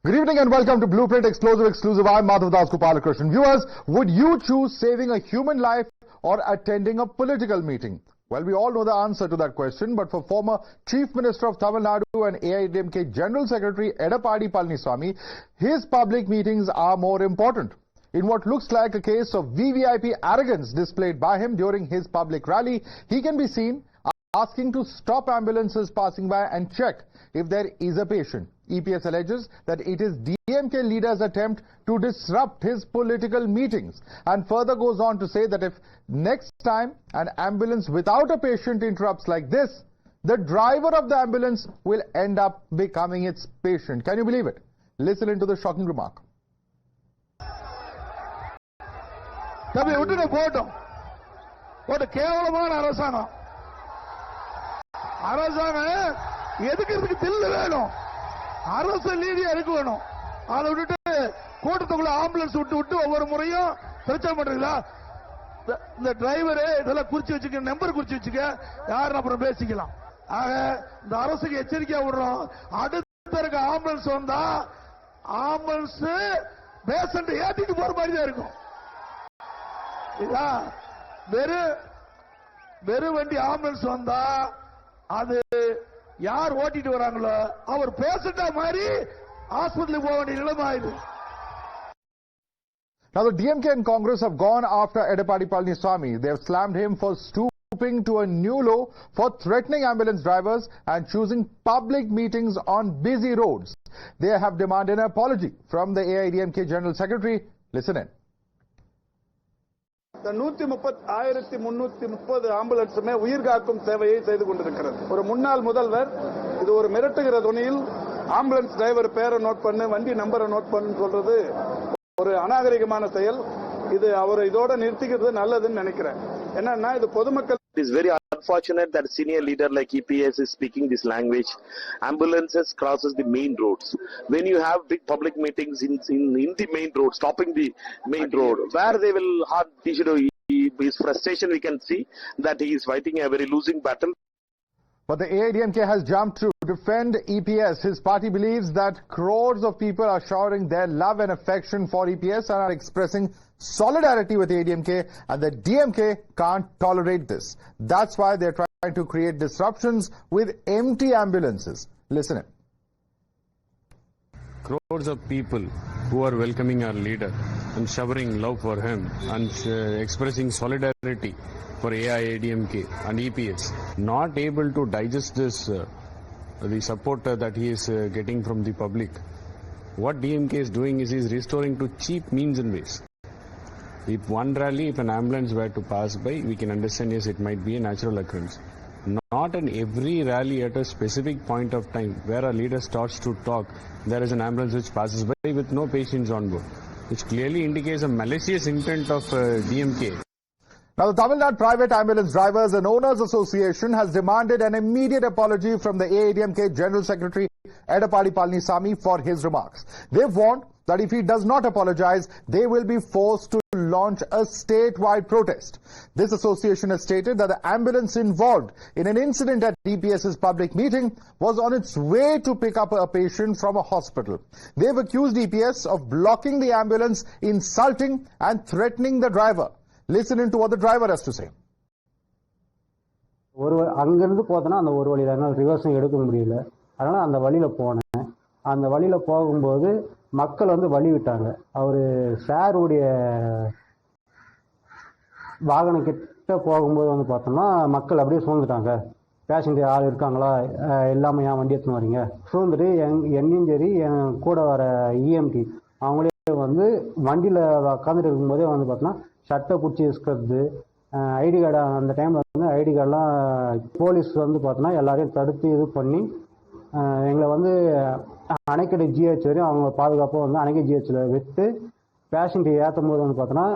Good evening and welcome to Blueprint Exclusive. I'm Madhavdas GK. Viewers, would you choose saving a human life or attending a political meeting? Well, we all know the answer to that question, but for former Chief Minister of Tamil Nadu and AIADMK General Secretary Edappadi Palaniswamy, his public meetings are more important. In what looks like a case of VVIP arrogance displayed by him during his public rally, he can be seen asking to stop ambulances passing by and check if there is a patient. EPS alleges that it is DMK leaders' attempt to disrupt his political meetings and further goes on to say that if next time an ambulance without a patient interrupts like this, the driver of the ambulance will end up becoming its patient. Can you believe it? Listen into the shocking remark. அரசு நீதியா இருக்க வேணும். அதை விட்டுட்டு கூட்டத்துக்குள்ள ambulance விட்டு ஒவ்வொரு முறையும் பிரச்சனை பண்றீங்களா? இந்த டிரைவரு இதெல்லாம் குறிச்சு வச்சுக்க, நம்பர் குறிச்சு வச்சுக்க, யாரும் அப்புறம் பேசிக்கலாம். ஆக இந்த அரசுக்கு எச்சரிக்கையா விடுறோம். அடுத்த இருக்க ஆம்புலன்ஸ் வந்தா ஆம்புலன்ஸ் பேஷண்ட் ஏத்திட்டு போற மாதிரி தான் இருக்கும். வெறும் வண்டி ஆம்புலன்ஸ் வந்தா அது யார் ஓட்டிட்டு வராங்களோ அவர் பேஷண்டா மாதிரி ஹாஸ்பிடலுக்கு போக வேண்டிய நிலைமை ஆயிடுது. Now the DMK and Congress have gone after Edappadi Palaniswamy. They have slammed him for stooping to a new law for threatening ambulance drivers and choosing public meetings on busy roads. They have demanded an apology from the AIADMK General Secretary. Listen in. 1330 ஆம்புலன்ஸுமே உயிர் காக்கும் சேவையை செய்து கொண்டிருக்கிறது. ஒரு முன்னாள் முதல்வர் இது ஒரு மிரட்டுகிற துணியில் ஆம்புலன்ஸ் டிரைவர் பேரை நோட் பண்ணு, வண்டி நம்பரை நோட் பண்ணு சொல்றது ஒரு அநாகரிகமான செயல். இது அவர் இதோட நிறுத்திக்கிறது நல்லதுன்னு நினைக்கிறேன். என்னன்னா இது பொதுமக்கள். It is very unfortunate that a senior leader like EPS is speaking this language. Ambulances crosses the main roads. When you have big public meetings in the main road, stopping the main road, where they will have his frustration, we can see that he is fighting a very losing battle. But the AIADMK has jumped to defend EPS. His party believes that crores of people are showering their love and affection for EPS and are expressing solidarity with AIADMK, and the DMK can't tolerate this. That's why they're trying to create disruptions with empty ambulances. Listen in. Crores of people who are welcoming our leader and showering love for him and expressing solidarity for AIADMK and EPS, not able to digest this, the support that he is getting from the public. What DMK is doing is he is restoring to cheap means and ways. If one rally, if an ambulance were to pass by, we can understand, yes, it might be a natural occurrence. Not in every rally at a specific point of time where a leader starts to talk, there is an ambulance which passes by with no patients on board, which clearly indicates a malicious intent of DMK. Now, the Tamil Nadu Private Ambulance Drivers and Owners Association has demanded an immediate apology from the AIADMK General Secretary Edappadi Palaniswamy for his remarks. They've warned that if he does not apologize, they will be forced to launch a statewide protest. This association has stated that the ambulance involved in an incident at EPS's public meeting was on its way to pick up a patient from a hospital. They've accused EPS of blocking the ambulance, insulting and threatening the driver. Listen into what the driver has to say. அங்கிருந்து போதனா அந்த ஒரு வழியில என்னால் ரிவர்ஸும் எடுக்க முடியல. அதனால அந்த வழியில போனேன். அந்த வழியில போகும்போது மக்கள் வழி விட்டாங்க. அவரு சாருடைய வாகனம் கிட்ட போகும்போது பார்த்தோம்னா மக்கள் அப்படியே சூழ்ந்துட்டாங்க. பேசஞ்சர் யார் இருக்காங்களா, எல்லாமே ஏன் வண்டி எடுத்துன்னு வரீங்க, சூழ்ந்துட்டு என்னையும் சரி என் கூட வர இஎம்டி அவங்களே வண்டியில் உட்காந்துட்டு இருக்கும்போதே பார்த்தோம்னா சட்டை பிடிச்சி இருக்கிறது, ஐடி கார்டு அந்த டைமில் ஐடி கார்டெலாம் போலீஸ் பார்த்தோன்னா எல்லாரையும் தடுத்து இது பண்ணி எங்களை அணைக்கடை ஜிஹெச் வரையும் அவங்க பாதுகாப்பாக அணைக்கை ஜிஹெச்சில் விட்டு பேஷண்ட்டை ஏற்றும் போது பார்த்தோன்னா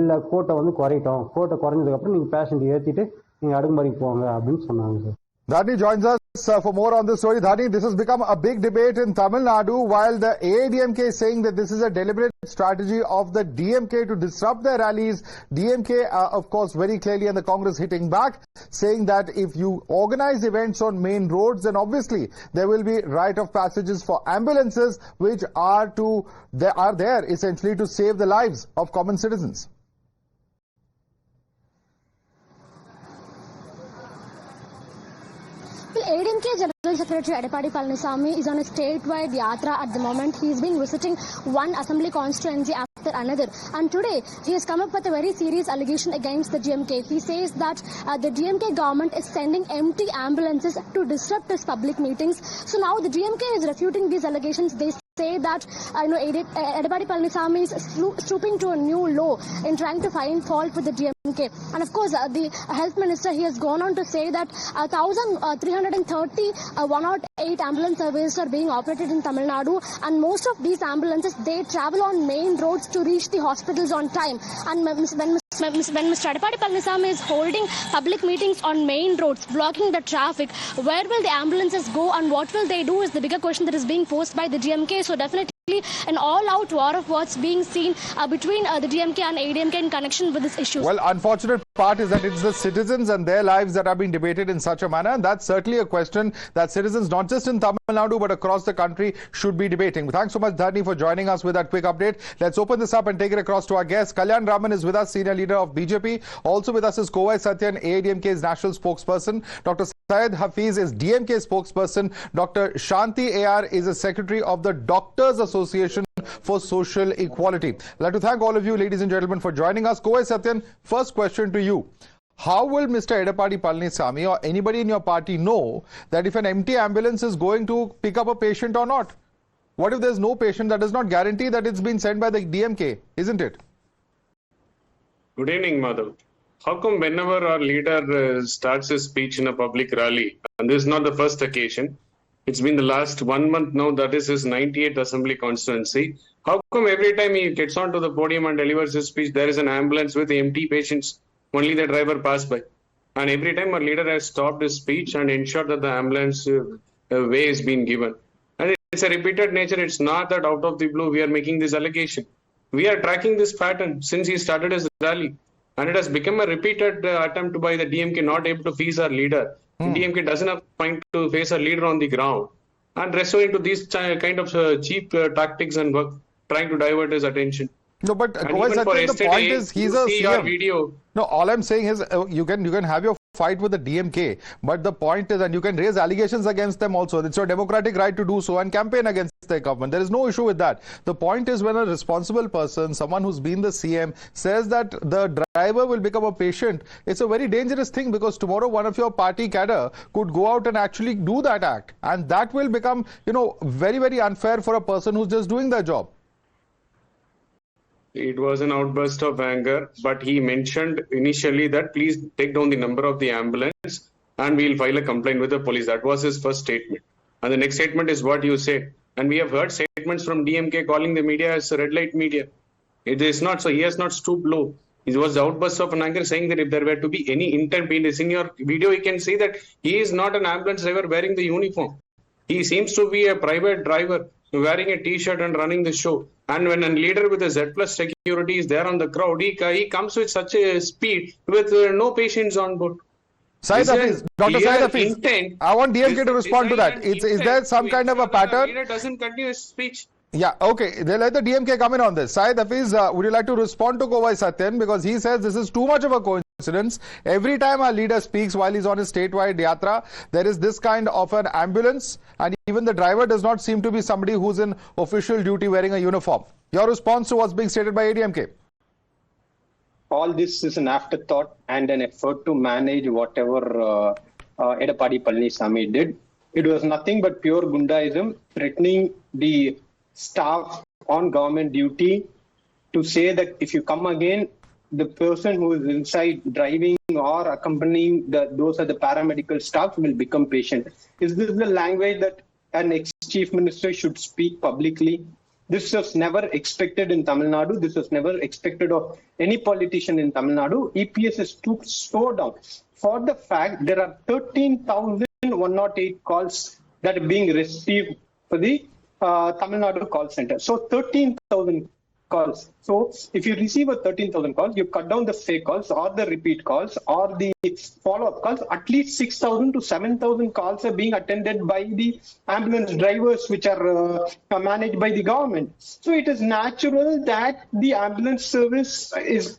இல்லை கோட்டை குறையிட்டோம், கோட்டை குறைஞ்சதுக்கப்புறம் நீங்கள் பேஷண்ட்டை ஏற்றிட்டு நீங்கள் அடுக்குமாரிக்கு போங்க அப்படின்னு சொன்னாங்க sir. That joins us. for more on this story. Dhani, this has become a big debate in Tamil Nadu, while the AIADMK is saying that this is a deliberate strategy of the DMK to disrupt their rallies. DMK, of course, very clearly, and the Congress hitting back, saying that if you organize events on main roads, then obviously there will be rite of passages for ambulances, which are there essentially to save the lives of common citizens. Well, AIADMK General Secretary Edapadi Palaniswamy is on a statewide yatra at the moment. He's been visiting one assembly constituency after another. And today, he has come up with a very serious allegation against the DMK. He says that the DMK government is sending empty ambulances to disrupt his public meetings. So now the DMK is refuting these allegations. They say that Edapadi Palaniswamy is stooping to a new low in trying to find fault with the DMK. And of course, the health minister, he has gone on to say that 1,330 108 ambulance services are being operated in Tamil Nadu, and most of these ambulances, they travel on main roads to reach the hospitals on time. And when Mr. Edapadi Palaniswamy is holding public meetings on main roads, blocking the traffic, where will the ambulances go and what will they do is the bigger question that is being posed by the DMK. So definitely an all-out war of words being seen between the DMK and AIADMK in connection with this issue. Well, unfortunate part is that it's the citizens and their lives that are being debated in such a manner, and that's certainly a question that citizens not just in Tamil Nadu but across the country should be debating. Thanks so much, Dhani, for joining us with that quick update. Let's open this up and take it across to our guest. Kalyan Raman is with us, senior leader of BJP. Also with us is Kovai Satyan, AIADMK's national spokesperson. Dr. Syed Hafeez is DMK spokesperson. Dr. Shanti AR is a secretary of the Doctors Association for Social Equality. I'd like to thank all of you, ladies and gentlemen, for joining us. Kovai Satyan, first question to you. How will Mr. Edapadi Palaniswamy or anybody in your party know that if an empty ambulance is going to pick up a patient or not? What if there's no patient? That does not guarantee that it's been sent by the DMK, isn't it? Good evening, Madhav. How come whenever our leader starts his speech in a public rally, and this is not the first occasion, it's been the last 1 month now, that is his 98th assembly constituency, how come every time he gets onto the podium and delivers his speech, there is an ambulance with empty patients, only the driver passed by? And every time our leader has stopped his speech and ensured that the ambulance way is being given. And it's a repeated nature. It's not that out of the blue we are making this allegation. We are tracking this pattern since he started his rally. And it has become a repeated attempt by the DMK not able to face our leader. DMK doesn't have time to face a leader on the ground. And resorting to these kind of cheap tactics and work, trying to divert his attention. No, but the point is he's a CM. Video. No, all I'm saying is you can have your fight with the DMK, but the point is, and you can raise allegations against them also. It's your democratic right to do so and campaign against the government. There is no issue with that. The point is when a responsible person, someone who's been the CM, says that the driver will become a patient, it's a very dangerous thing, because tomorrow one of your party cadre could go out and actually do that act, and that will become, very, very unfair for a person who's just doing their job. It was an outburst of anger, but he mentioned initially that please take down the number of the ambulance and we'll file a complaint with the police. That was his first statement. And the next statement is what you said. And we have heard statements from DMK calling the media as red light media. It is not so. He has not stooped low. It was the outburst of an anger saying that if there were to be any intent in your video, you can see that he is not an ambulance driver wearing the uniform. He seems to be a private driver wearing a t-shirt and running the show. And when a leader with a Z+ security is there on the crowd, he comes with such a speed with no patients on board. Syed Hafeez, Dr. Syed Hafeez, I want DMK to respond to that. Is there some kind of a pattern? The leader doesn't continue his speech. Yeah, okay. They let the DMK come in on this. Syed Hafeez, would you like to respond to Kovai Satyan? Because he says this is too much of a coincidence. Every time our leader speaks while he's on his statewide yatra, there is this kind of an ambulance, and even the driver does not seem to be somebody who's in official duty wearing a uniform. Your response to what's being stated by AIADMK? All this is an afterthought and an effort to manage whatever Edapadi Palaniswamy did. It was nothing but pure gundaism, threatening the staff on government duty to say that if you come again, the person who is inside driving or accompanying those are the paramedical staff will become patient. Is this the language that an ex-chief minister should speak publicly? This was never expected in Tamil Nadu. This was never expected of any politician in Tamil Nadu. EPS is stooped so down. For the fact there are 13,000 108 calls that are being received for the Tamil Nadu call center. So 13,000 calls. So if you receive a 13,000 calls, you cut down the fake calls or the repeat calls or the follow-up calls. At least 6,000 to 7,000 calls are being attended by the ambulance drivers, which are managed by the government. So it is natural that the ambulance service is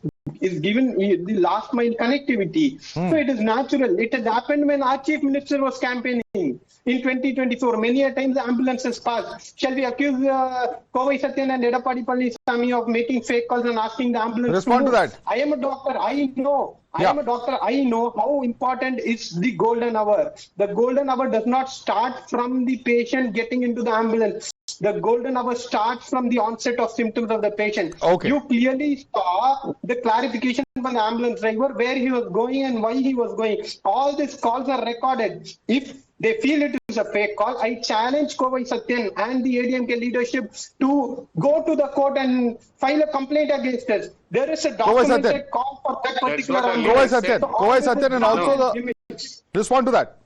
given the last mile connectivity. So it is natural. It has happened when our chief minister was campaigning in 2024. Many a times the ambulances passed. Shall we accuse Kovai Satyan and Edapadi Palniswamy of making fake calls and asking the ambulance Respond to that. I am a doctor. I know. I am a doctor. I know how important is the golden hour. The golden hour does not start from the patient getting into the ambulance. The golden hour starts from the onset of symptoms of the patient. Okay. You clearly saw the clarification from the ambulance driver where he was going and why he was going. All these calls are recorded. If they feel it is a fake call, I challenge Kovai Satyan and the ADMK leadership to go to the court and file a complaint against us. There is a documented call for that particular ambulance. Kovai Satyan and also respond to that.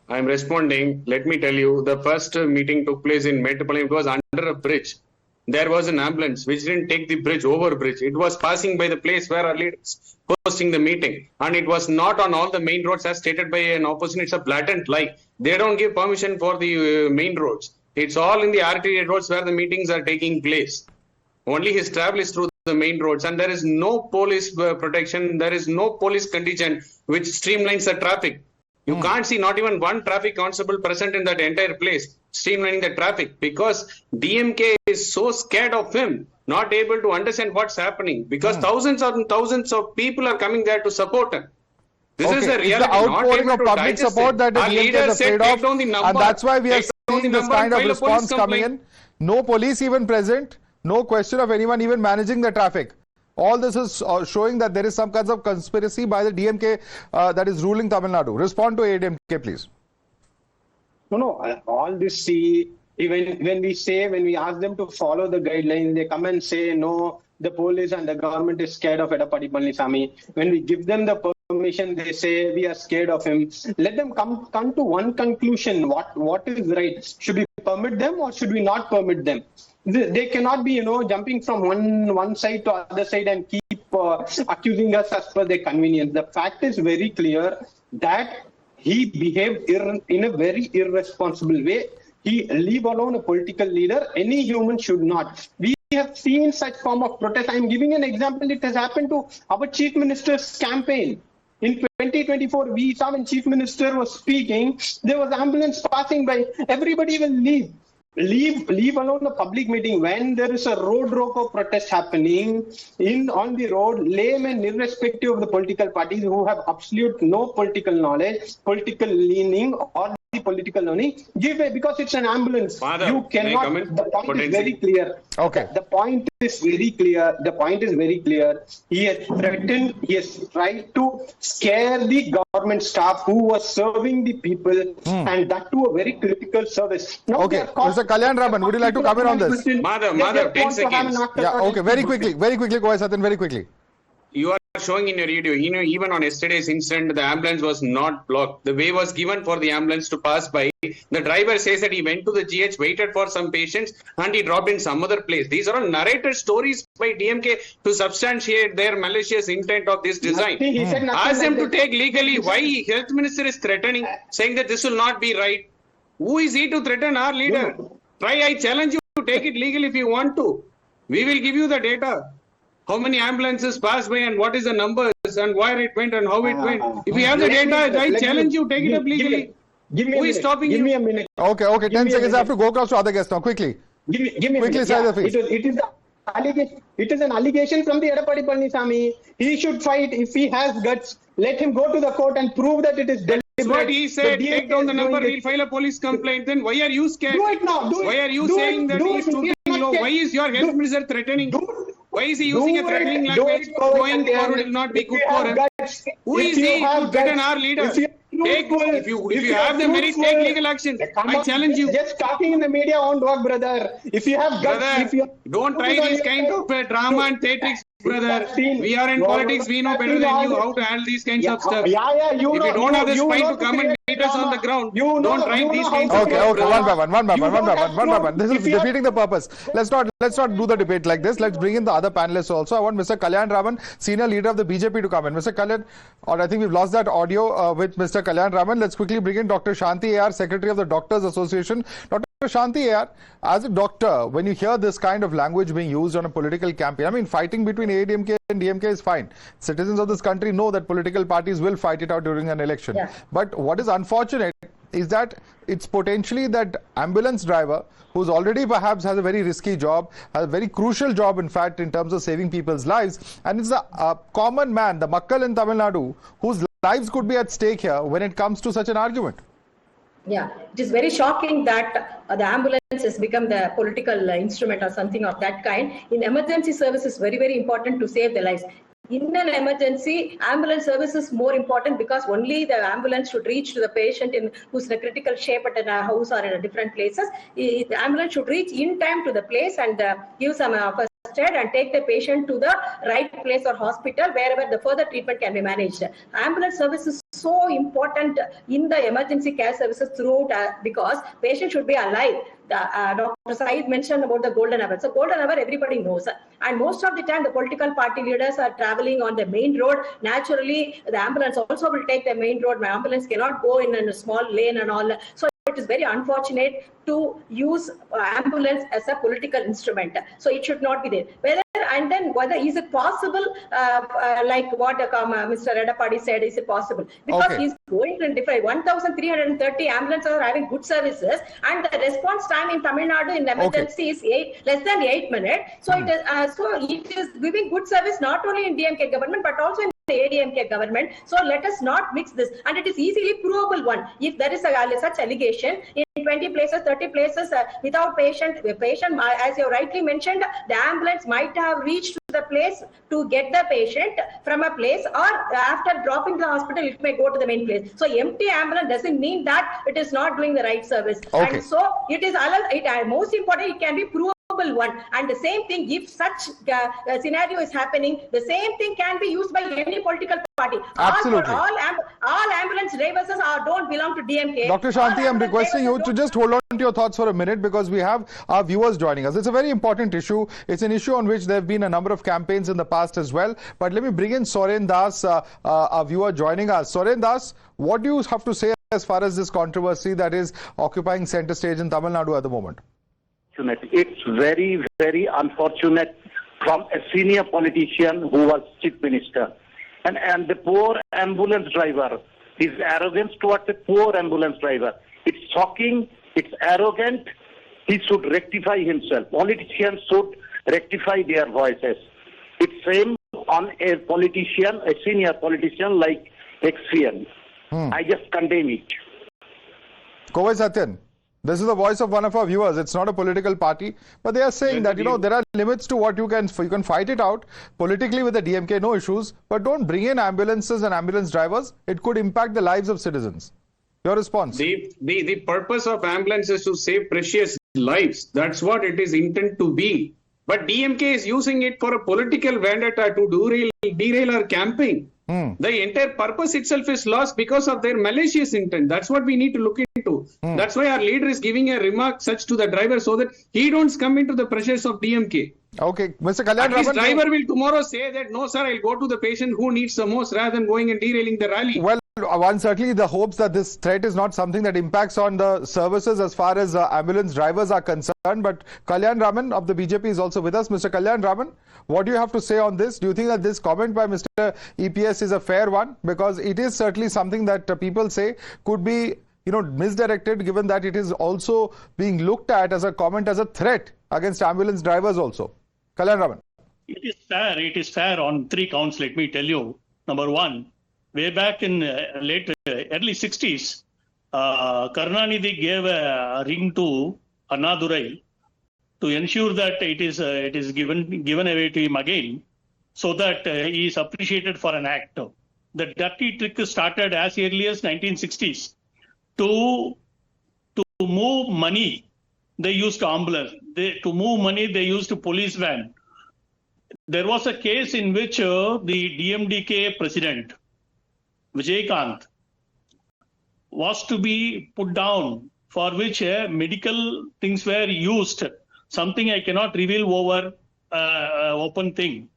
I am responding. Let me tell you, the first meeting took place in Metropolitan. It was under a bridge. There was an ambulance which didn't take the bridge over bridge. It was passing by the place where our leaders hosting the meeting. And it was not on all the main roads as stated by an opposition. It's a blatant lie. They don't give permission for the main roads. It's all in the arterial roads where the meetings are taking place. Only his travel is through the main roads, and there is no police protection. There is no police contingent which streamlines the traffic. You can't see not even one traffic constable present in that entire place, streamlining the traffic, because DMK is so scared of him, not able to understand what's happening, because thousands and thousands of people are coming there to support him. This is the reality. It's the outpouring of public support that the DMK is afraid of, and that's why we are seeing this kind of response coming in. No police even present, no question of anyone even managing the traffic. All this is showing that there is some kinds of conspiracy by the DMK that is ruling Tamil Nadu. Respond to AIADMK, please. No, all this, see, even when we ask them to follow the guidelines, they come and say, no, the police and the government is scared of Edapadi Palniswamy. When we give them the permission, they say we are scared of him. Let them come to one conclusion. What is right? Should we permit them or should we not permit them? They cannot be, jumping from one side to other side and keep accusing us as per their convenience. The fact is very clear that he behaved in a very irresponsible way. He, leave alone a political leader, any human should not. We have seen such form of protest. I am giving an example. It has happened to our chief minister's campaign. In 2024, we saw when chief minister was speaking, there was ambulance passing by. Everybody will leave. Leave alone a public meeting. When there is a road roko protest happening on the road, laymen, irrespective of the political parties who have absolute no political knowledge, political leaning, or the political learning, give way because it's an ambulance. Father, you cannot. The point is very clear. Okay. The point is very clear. The point is very clear. He has threatened. He has tried to scare the government staff who was serving the people, and that to a very critical service. Now Okay, Mr. Kalyan Raman, would you like to comment on this? Madhav, 10 seconds. Yeah, okay, very quickly, Kovai Satyan, very quickly. You are showing in your video, even on yesterday's incident, the ambulance was not blocked. The way was given for the ambulance to pass by. The driver says that he went to the GH, waited for some patients, and he dropped in some other place. These are all narrated stories by DMK to substantiate their malicious intent of this design. Ask them to take legally why health minister is threatening, saying that this will not be right. Who is he to threaten our leader? Try, I challenge you to take it legally if you want to. We will give you the data. How many ambulances passed by and what is the numbers and where it went and how it went. If you have the data, I challenge you, take it up legally. Who is stopping you? Give me a minute. Okay, 10 seconds. I have to go across to other guests now, quickly. Give me quickly, Syed Hafeez. It is an allegation from the Edapadi Palniswamy. He should fight if he has guts. Let him go to the court and prove that it is deliberate. That's what he said. Take down the number, we'll file a police complaint. Then why are you scared? Do it now. Why are you saying that he is stooping low? Why is your health minister threatening? Why is he using a threatening language? Going forward will not be good for him. Who is he to threaten our leader? If you have the merit, take legal action. I challenge you. Just talking in the media won't work, brother. If you have guts, don't try this kind of drama and theatrics brother. We are in politics. We know better than you how to handle these kinds of stuff. Yeah, If you don't have the spine to come and meet us on the ground, don't write these kinds of Okay, stuff. okay, one by one. This is defeating the purpose. Let's not do the debate like this. Let's bring in the other panelists also. I want Mr. Kalyan Raman, senior leader of the BJP, to come in. Mr. Kalyan, or I think we've lost that audio with Mr. Kalyan Raman. Let's quickly bring in Dr. Shanti AR, Secretary of the Doctors Association. Dr. Shanti AR, as a doctor, when you hear this kind of language being used on a political campaign, I mean, fighting between AIADMK and DMK is fine. Citizens of this country know that political parties will fight it out during an election. Yeah. But what is unfortunate is that it's potentially that ambulance driver who's already perhaps has a very risky job, has a very crucial job, in fact, in terms of saving people's lives. And it's a common man, the Makkal in Tamil Nadu, whose lives could be at stake here when it comes to such an argument. Yeah, it is very shocking that the ambulance has become the political instrument or something of that kind. In emergency services, very, very important to save the lives. In an emergency, ambulance service is more important because only the ambulance should reach to the patient who's in a critical shape at a house or in a different places. The ambulance should reach in time to the place and give some first aid and take the patient to the right place or hospital wherever the further treatment can be managed. Ambulance service is so important in the emergency care services throughout because patient should be alive. Dr. Syed mentioned about the golden hour. So golden hour everybody knows, and most of the time the political party leaders are traveling on the main road. Naturally, the ambulance also will take the main road. My ambulance cannot go in a small lane and all. So it is very unfortunate to use ambulance as a political instrument. So it should not be there. Whether is it possible, like what Mr. Redapadi said, is it possible? Because he's going to identify 1,330 ambulances are having good services, and the response time in Tamil Nadu in emergency is less than 8 minutes. So it is giving good service not only in DMK government but also in the AIADMK government. So let us not mix this, and it is easily provable one. If there is such allegation in 20 places, 30 places without patient, as you rightly mentioned, the ambulance might have reached to the place to get the patient from a place, or after dropping the hospital, it may go to the main place. So empty ambulance doesn't mean that it is not doing the right service. And so it is most important, it can be provable one. And the same thing, if such scenario is happening, the same thing can be used by any political party. Absolutely. All ambulance drivers don't belong to DMK. Dr. Shanti, I'm requesting you to just hold on to your thoughts for a minute, because we have our viewers joining us. It's a very important issue. It's an issue on which there have been a number of campaigns in the past as well. But let me bring in Soren Das, our viewer joining us. Soren Das, what do you have to say as far as this controversy that is occupying center stage in Tamil Nadu at the moment? It's very, very unfortunate from a senior politician who was chief minister. And the poor ambulance driver, his arrogance towards the poor ambulance driver. It's shocking, it's arrogant. He should rectify himself. Politicians should rectify their voices. It's same on a politician, a senior politician like XCN. I just condemn it. Kovai Satyan, this is the voice of one of our viewers. It's not a political party, but they are saying that, there are limits to what you can fight it out politically with the DMK, no issues, but don't bring in ambulances and ambulance drivers. It could impact the lives of citizens. Your response? The purpose of ambulance is to save precious lives. That's what it is intended to be. But DMK is using it for a political vendetta to derail our campaign. The entire purpose itself is lost because of their malicious intent. That's what we need to look into. That's why our leader is giving a remark such to the driver so that he don't come into the pressures of DMK. Okay, Mr. Kalyan Raman. Driver will tomorrow say that, no sir, I'll go to the patient who needs the most rather than going and derailing the rally. Well, one certainly the hopes that this threat is not something that impacts on the services as far as ambulance drivers are concerned. But Kalyan Raman of the BJP is also with us. Mr. Kalyan Raman, what do you have to say on this? Do you think that this comment by Mr. EPS is a fair one? Because it is certainly something that people say could be, misdirected, given that it is also being looked at as a comment, as a threat against ambulance drivers also. Kalyan Raman. It is fair on 3 counts, let me tell you. Number one, way back in early 60s, Karunanidhi gave a ring to Annadurai to ensure that it is given away to him again, so that he is appreciated for an act. The dirty trick started as early as 1960s. To move money, they used ambulance. To move money, they used police van. there was a case in which the DMDK president, Vijayakanth, was to be put down, for which medical things were used, something I cannot reveal over open thing.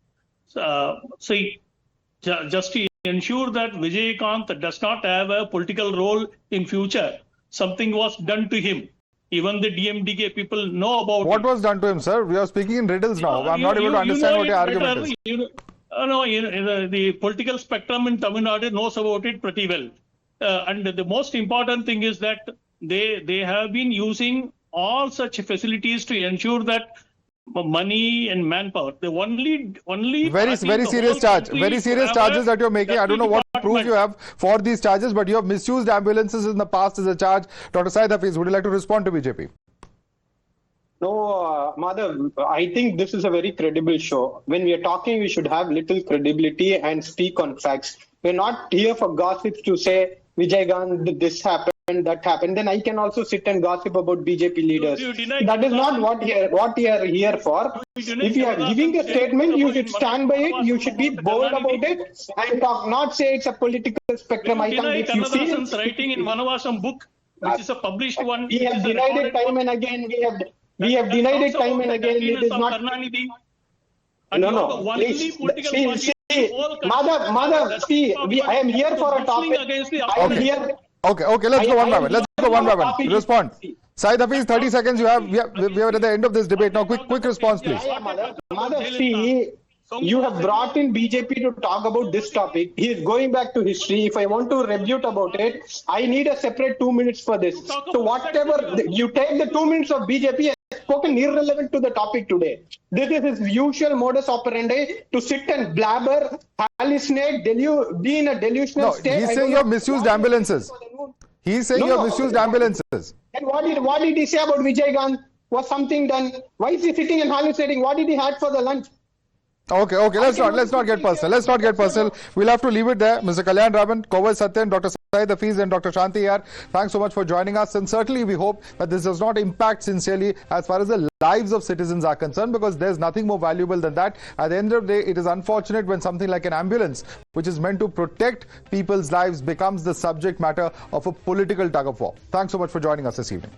Just to ensure that Vijayakanth does not have a political role in future, something was done to him. Even the DMDK people know about What it. was done to him, sir? We are speaking in riddles now. I'm not able to understand what your argument is. The political spectrum in Tamil Nadu knows about it pretty well. And the most important thing is that they have been using all such facilities to ensure that money and manpower. The only Very serious charges that you're making. I don't know what proof you have for these charges, but you have misused ambulances in the past as a charge. Dr. Syed Hafeez, would you like to respond to BJP? No, Madhav, I think this is a very credible show. When we are talking, we should have little credibility and speak on facts. We're not here for gossips to say, Vijayakanth, this happened, that happened. Then I can also sit and gossip about BJP leaders. That is not what you are here for. If you are giving a statement, you should stand by it. You should be bold about it and talk, not say it's a political spectrum. I can't. If you feel writing in Manavasam book, which is a published one. We have denied it time and again. We have denied it time and again. It is not. No. Please, see, Madhav, see, I am here for a topic. I am here. Okay, let's go one by one. Respond. Syed Hafeez, 30 seconds you have. We are at the end of this debate now. Quick response, please. Madhav, see, you have brought in BJP to talk about this topic. He is going back to history. If I want to rebut about it, I need a separate 2 minutes for this. So whatever, you take the 2 minutes of BJP has spoken irrelevant to the topic today. This is his usual modus operandi, to sit and blabber, hallucinate, be in a delusional state. He's saying you have misused ambulances. He's saying you have misused ambulances. And what did he say about Vijayakanth? Was something done? Why is he sitting and hallucinating? What did he have for the lunch? Okay, let's not get personal. We'll have to leave it there. Mr. Kalyan Raman, Kovai Satyan, Dr. Syed Hafeez and Dr. Shanti here. Thanks so much for joining us, and certainly we hope that this does not impact sincerely as far as the lives of citizens are concerned, because there's nothing more valuable than that. At the end of the day, it is unfortunate when something like an ambulance, which is meant to protect people's lives, becomes the subject matter of a political tug of war. Thanks so much for joining us this evening.